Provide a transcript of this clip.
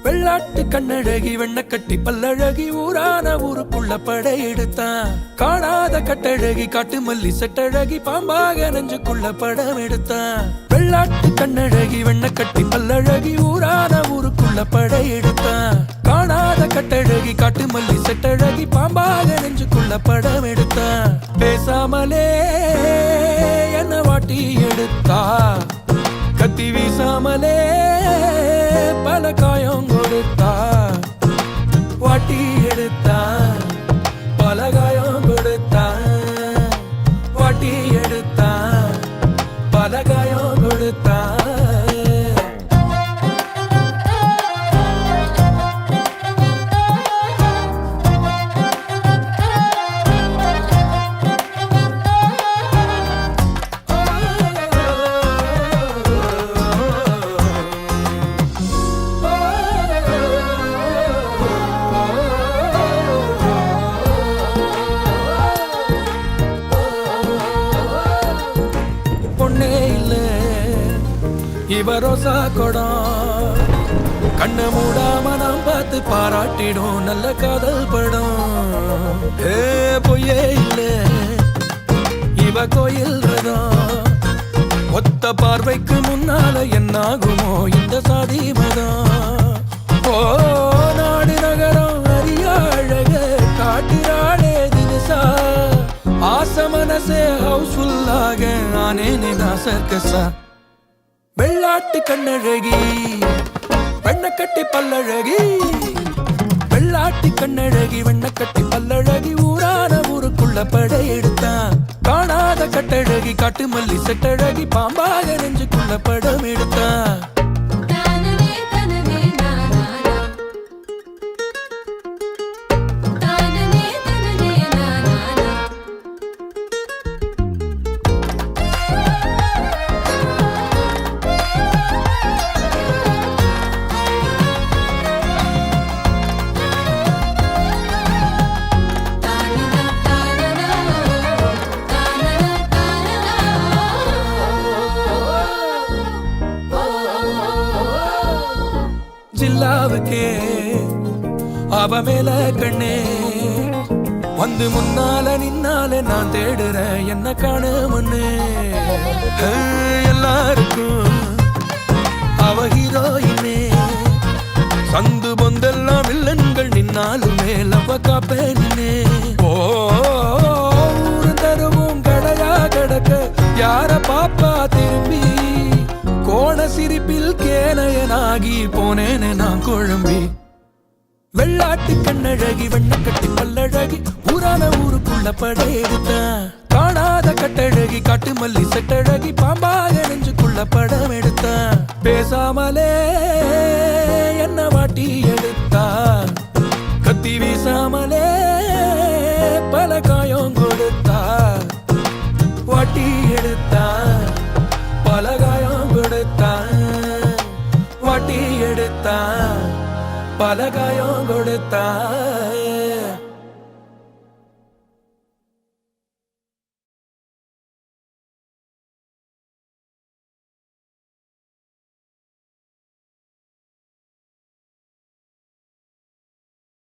வெள்ளாட்டு கண்ணழகி வெண்ண கட்டி பல்லழகி ஊரான ஊருக்குள்ள படையெடுத்தான். காணாத கட்டழகி காட்டு மல்லி செட்டழகி பாம்பாக நெஞ்சுக்குள்ள படம் எடுத்தான். வெள்ளாட்டு கண்ணழகி வெண்ண கட்டி பல்லழகி ஊரான ஊருக்குள்ள படையெடுத்தான். காணாத கட்டழகி காட்டு மல்லி செட்டழகி பாம்பாக நெஞ்சுக்குள்ள படம் எடுத்தான். பேசாமலே என்ன வாட்டி எடுத்தா, கத்தி வீசாமலே பல காயம் கொடுத்தா. வாட்டி எடுத்தா பல காயம் கொடுத்தா. வாட்டி எடுத்தா பல காயம் கொடுத்தா. இவ ரோசா கொடம் கண்ண மூடாம நாம் பார்த்து பாராட்டிடும் நல்ல காதல் படம். பொய்யே இல்ல இவ கோயில் ரதம். ஒத்த பார்வைக்கு முன்னால என்னாகுமோ இந்த சாதி மதம். ஓ நாடு நகரம் அறிய அழக காட்டிராடே தினசா. ஆச மனசே ஹவுஸ்ஃபுல்லாக ஆனேனே நான் சர்க்கஸா. வெள்ளாட்டு கண்ணழகி வெண்ண கட்டி பல்லழகி. வெள்ளாட்டு கண்ணழகி வெண்ண கட்டி பல்லழகி ஊரான ஊருக்குள்ள படையெடுத்தான். காணாத கட்டழகி காட்டு மல்லி செட்டழகி பாம்பாக நெஞ்சுக்குள்ள படம் எடுத்தான். ஜில்லாவுக்கே அவ மேல கண்ணே வந்து முன்னால நின்னால நான் தேடுறேன் என்ன காணுமன்னு. எல்லாருக்கும் அவ ஹீரோயினே. சந்து பொந்தெல்லாம் வில்லன்கள் நின்னாலுமே லவ காப்பேனே. ஓ ஊரு தருவும் கடையா கடக்க யார பாப்பா திரும்பி. கோண சிரிப்பில் கேனையனாகி போனேனே நான் குழம்பி. வெள்ளாட்டு கண்ணழகி வெண்ண கட்டி பல்லழகி ஊரான ஊருக்குள்ள படையெடுத்தான். காணாத கட்டழகி காட்டு மல்லி செட்டழகி பாம்பாக நெஞ்சுக்குள்ள படம் எடுத்தான். பேசாமலே என்ன வாட்டி எடுத்தா, கத்தி வீசாமலே பல காயம் கொடுத்தா. வாட்டி எடுத்தா பல காயம் கொடுத்தா. வாட்டி எடுத்தா பல காயம் கொடுத்தா.